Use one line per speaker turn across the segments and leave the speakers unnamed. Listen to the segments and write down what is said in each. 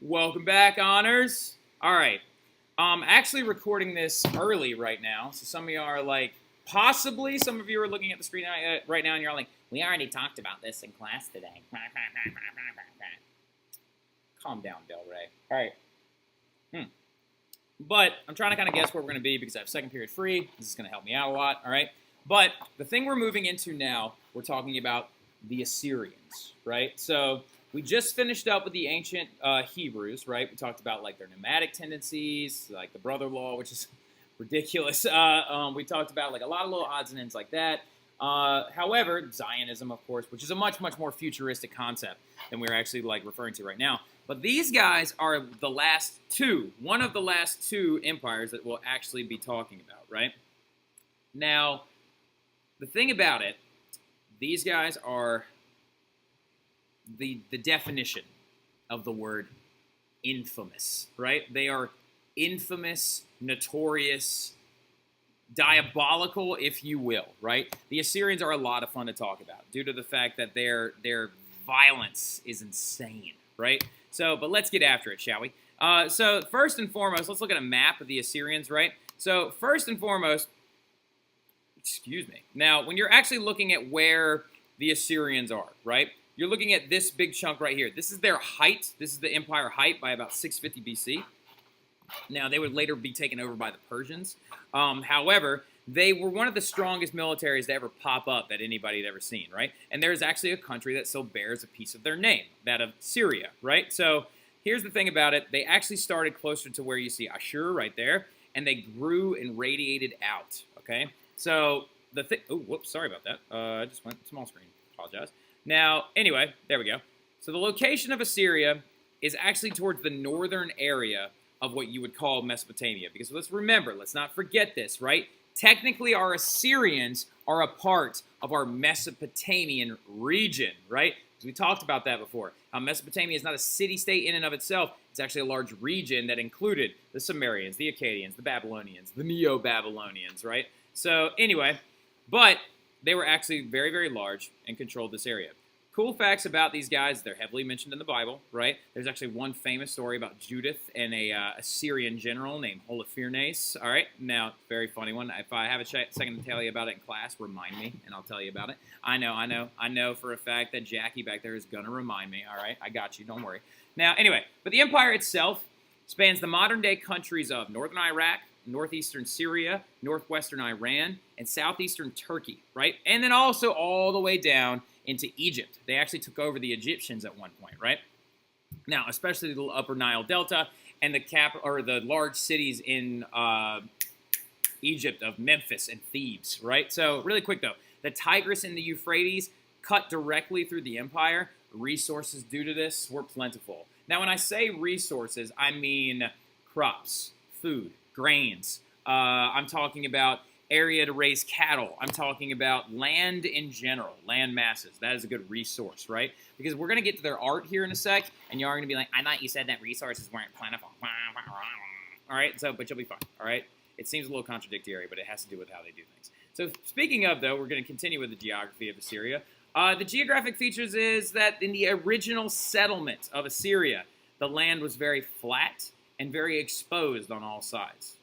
Welcome back, Honors. All right. I'm actually recording this early right now, so some of you are like, possibly some of you are looking at the screen right now and you're like, we already talked about this in class today. Calm down, Del Rey. All right. But I'm trying to kind of guess where we're going to be because I have second period free. This is going to help me out a lot, all right? But the thing we're moving into now, we're talking about the Assyrians, right? So we just finished up with the ancient Hebrews, right? We talked about like their nomadic tendencies, like the brother law, which is ridiculous. We talked about like a lot of little odds and ends like that. However, Zionism, of course, which is a much more futuristic concept than we're actually like referring to right now. But these guys are one of the last two empires that we'll actually be talking about, right? Now, the thing about it, these guys are the definition of the word infamous, right? They are infamous, notorious, diabolical, if you will, right? The Assyrians are a lot of fun to talk about due to the fact that their violence is insane, right? So, but let's get after it, shall we? So first and foremost, let's look at a map of the Assyrians, right? So first and foremost, excuse me. Now, when you're actually looking at where the Assyrians are, right? You're looking at this big chunk right here. This is their height. This is the empire height by about 650 BC. Now, they would later be taken over by the Persians. However, they were one of the strongest militaries to ever pop up that anybody had ever seen, right? And there's actually a country that still bears a piece of their name, that of Syria, right? So here's the thing about it. They actually started closer to where you see Ashur right there, and they grew and radiated out, okay? So the thing, oh, whoops, sorry about that. I just went small screen, apologize. Now, anyway, there we go. So the location of Assyria is actually towards the northern area of what you would call Mesopotamia. Because let's not forget this, right? Technically, our Assyrians are a part of our Mesopotamian region, right? Because we talked about that before. Mesopotamia is not a city-state in and of itself. It's actually a large region that included the Sumerians, the Akkadians, the Babylonians, the Neo-Babylonians, right? So anyway, but they were actually very large and controlled this area. Cool facts about these guys, they're heavily mentioned in the Bible, right? There's actually one famous story about Judith and a Assyrian general named Holofernes, all right? Now, very funny one. If I have a second to tell you about it in class, remind me, and I'll tell you about it. I know for a fact that Jackie back there is going to remind me, all right? I got you, don't worry. Now, anyway, but the empire itself spans the modern-day countries of northern Iraq, northeastern Syria, northwestern Iran, and southeastern Turkey, right? And then also all the way down into Egypt. They actually took over the Egyptians at one point, right? Now, especially the upper Nile Delta and the large cities in Egypt of Memphis and Thebes, right? So really quick though, the Tigris and the Euphrates cut directly through the empire. Resources due to this were plentiful. Now, when I say resources, I mean crops, food, grains. I'm talking about area to raise cattle. I'm talking about land in general, land masses. That is a good resource, right? Because we're going to get to their art here in a sec, and you are going to be like, I thought you said that resources weren't plentiful. All right, but you'll be fine, all right? It seems a little contradictory, but it has to do with how they do things. So speaking of, though, we're going to continue with the geography of Assyria. The geographic features is that in the original settlement of Assyria, the land was very flat and very exposed on all sides.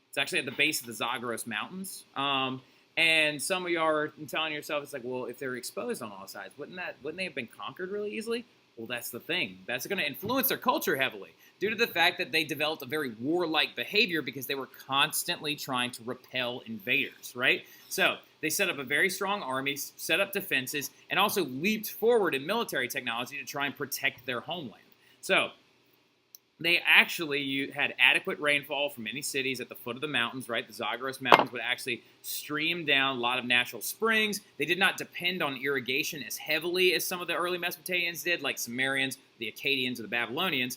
It's actually at the base of the Zagros Mountains. And some of you are telling yourself, it's like, well, if they're exposed on all sides, wouldn't they have been conquered really easily? Well, that's the thing. That's going to influence their culture heavily due to the fact that they developed a very warlike behavior because they were constantly trying to repel invaders, right? So they set up a very strong army, set up defenses, and also leaped forward in military technology to try and protect their homeland. So they actually had adequate rainfall from many cities at the foot of the mountains, right? The Zagros Mountains would actually stream down a lot of natural springs. They did not depend on irrigation as heavily as some of the early Mesopotamians did, like Sumerians, the Akkadians, or the Babylonians.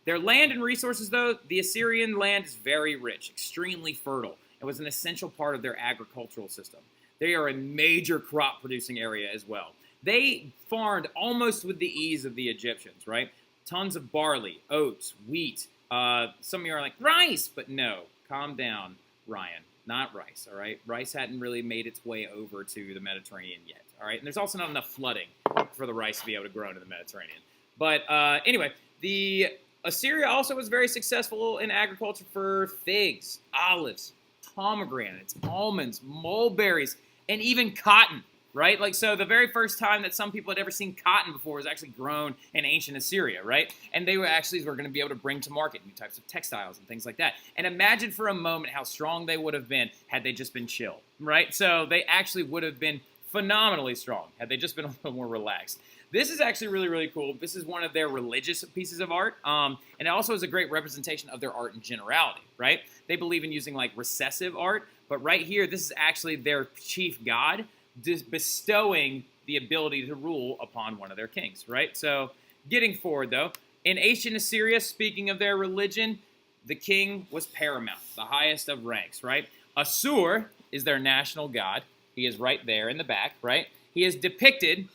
Their land and resources, though, the Assyrian land is very rich, extremely fertile. It was an essential part of their agricultural system. They are a major crop-producing area as well. They farmed almost with the ease of the Egyptians, right? Tons of barley, oats, wheat. Some of you are like, rice! But no, calm down, Ryan. Not rice, all right? Rice hadn't really made its way over to the Mediterranean yet, all right? And there's also not enough flooding for the rice to be able to grow into the Mediterranean. But anyway, the Assyria also was very successful in agriculture for figs, olives, pomegranates, almonds, mulberries, and even cotton, right? Like, so the very first time that some people had ever seen cotton before was actually grown in ancient Assyria, right? And they were going to be able to bring to market new types of textiles and things like that. And imagine for a moment how strong they would have been had they just been chill, right? So they actually would have been phenomenally strong had they just been a little more relaxed. This is actually really, really cool. This is one of their religious pieces of art, and it also is a great representation of their art in generality, right? They believe in using, like, recessive art, but right here, this is actually their chief god bestowing the ability to rule upon one of their kings, right? So, getting forward, though, in ancient Assyria, speaking of their religion, the king was paramount, the highest of ranks, right? Assur is their national god. He is right there in the back, right? He is depicted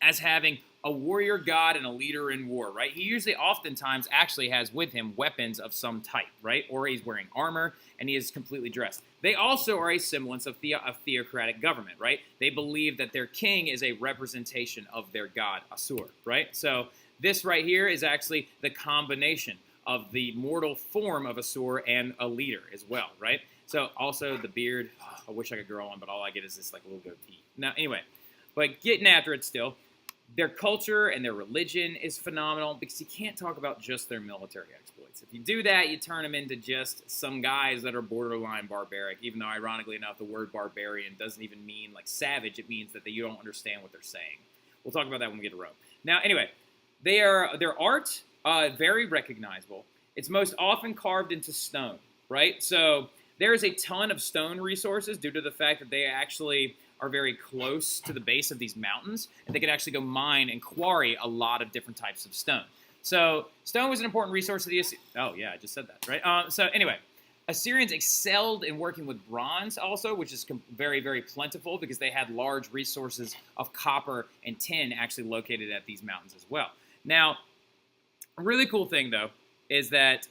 as having a warrior god and a leader in war, right? He usually oftentimes actually has with him weapons of some type, right? Or he's wearing armor and he is completely dressed. They also are a semblance of theocratic government, right? They believe that their king is a representation of their god, Assur, right? So this right here is actually the combination of the mortal form of Assur and a leader as well, right? So also the beard, I wish I could grow one, but all I get is this like little goatee. Now, anyway, but getting after it still, their culture and their religion is phenomenal because you can't talk about just their military exploits. If you do that, you turn them into just some guys that are borderline barbaric, even though, ironically enough, the word barbarian doesn't even mean like savage. It means that you don't understand what they're saying. We'll talk about that when we get to Rome. Now, anyway, their art, very recognizable. It's most often carved into stone, right? So there is a ton of stone resources due to the fact that they actually are very close to the base of these mountains, and they could actually go mine and quarry a lot of different types of stone. So stone was an important resource of the Assyrians. Oh, yeah, I just said that, right? So anyway, Assyrians excelled in working with bronze also, which is very, very plentiful because they had large resources of copper and tin actually located at these mountains as well. Now, a really cool thing, though, is that,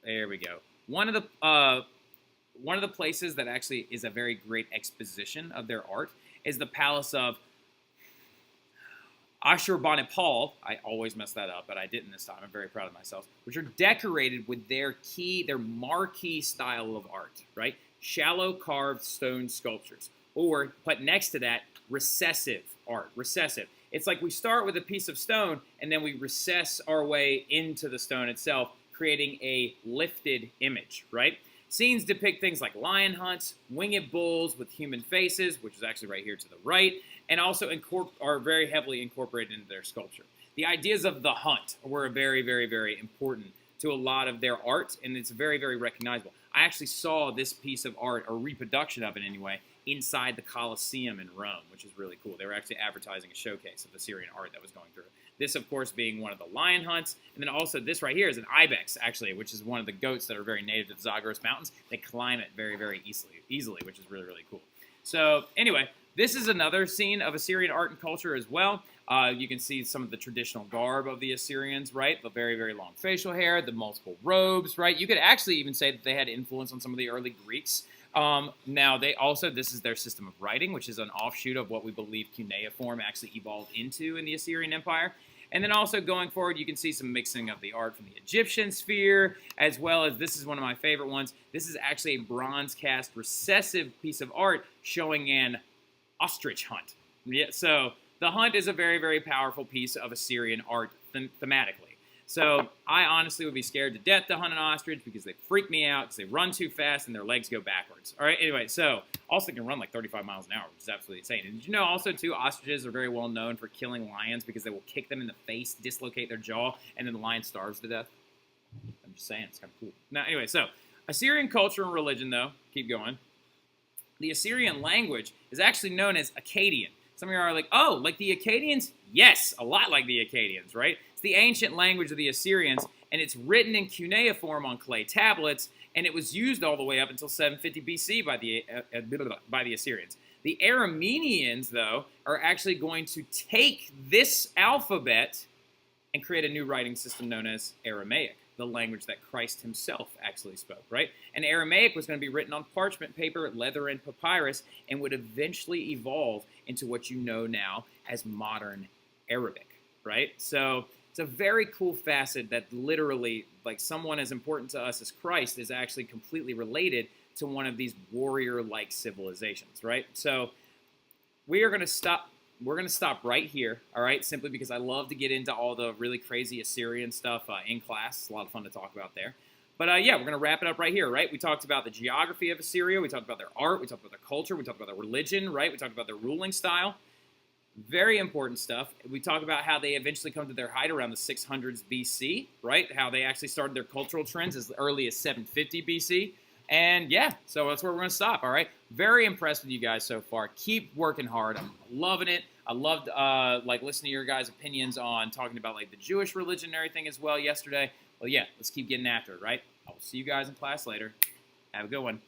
there we go, one of the places that actually is a very great exposition of their art is the palace of Ashurbanipal. I always mess that up, but I didn't this time. I'm very proud of myself. Which are decorated with their marquee style of art, right? Shallow carved stone sculptures. Or, put next to that, recessive art. Recessive. It's like we start with a piece of stone, and then we recess our way into the stone itself, creating a lifted image, right? Scenes depict things like lion hunts, winged bulls with human faces, which is actually right here to the right, and also are very heavily incorporated into their sculpture. The ideas of the hunt were very, very, very important to a lot of their art, and it's very, very recognizable. I actually saw this piece of art, or reproduction of it anyway, inside the Colosseum in Rome, which is really cool. They were actually advertising a showcase of Assyrian art that was going through. This, of course, being one of the lion hunts. And then also this right here is an ibex, actually, which is one of the goats that are very native to the Zagros Mountains. They climb it very, very easily, which is really, really cool. So anyway, this is another scene of Assyrian art and culture as well. You can see some of the traditional garb of the Assyrians, right? The very, very long facial hair, the multiple robes, right? You could actually even say that they had influence on some of the early Greeks. Now, this is their system of writing, which is an offshoot of what we believe cuneiform actually evolved into in the Assyrian Empire. And then also going forward, you can see some mixing of the art from the Egyptian sphere, as well as, this is one of my favorite ones, this is actually a bronze cast recessive piece of art showing an ostrich hunt. Yeah, so the hunt is a very, very powerful piece of Assyrian art thematically. So I honestly would be scared to death to hunt an ostrich because they freak me out because they run too fast and their legs go backwards. All right, anyway, so also can run like 35 miles an hour, which is absolutely insane. And did you know also, too, ostriches are very well known for killing lions because they will kick them in the face, dislocate their jaw, and then the lion starves to death? I'm just saying, it's kind of cool. Now, anyway, so Assyrian culture and religion, though, keep going. The Assyrian language is actually known as Akkadian. Some of you are like, oh, like the Akkadians? Yes, a lot like the Akkadians, right? It's the ancient language of the Assyrians, and it's written in cuneiform on clay tablets, and it was used all the way up until 750 BC by the Assyrians. The Arameans, though, are actually going to take this alphabet and create a new writing system known as Aramaic, the language that Christ himself actually spoke, right? And Aramaic was going to be written on parchment paper, leather, and papyrus, and would eventually evolve into what you know now as modern Arabic, right? So It's a very cool facet that literally, like, someone as important to us as Christ is actually completely related to one of these warrior-like civilizations, right? So we are going to stop. We're going to stop right here, all right? Simply because I love to get into all the really crazy Assyrian stuff in class. It's a lot of fun to talk about there. But yeah, we're going to wrap it up right here, right? We talked about the geography of Assyria. We talked about their art. We talked about their culture. We talked about their religion, right? We talked about their ruling style. Very important stuff. We talk about how they eventually come to their height around the 600s BC, right? How they actually started their cultural trends as early as 750 BC. And yeah, so that's where we're going to stop, all right? Very impressed with you guys so far. Keep working hard. I'm loving it. I loved like listening to your guys' opinions on talking about like the Jewish religion and everything as well yesterday. Well, yeah, let's keep getting after it, right? I will see you guys in class later. Have a good one.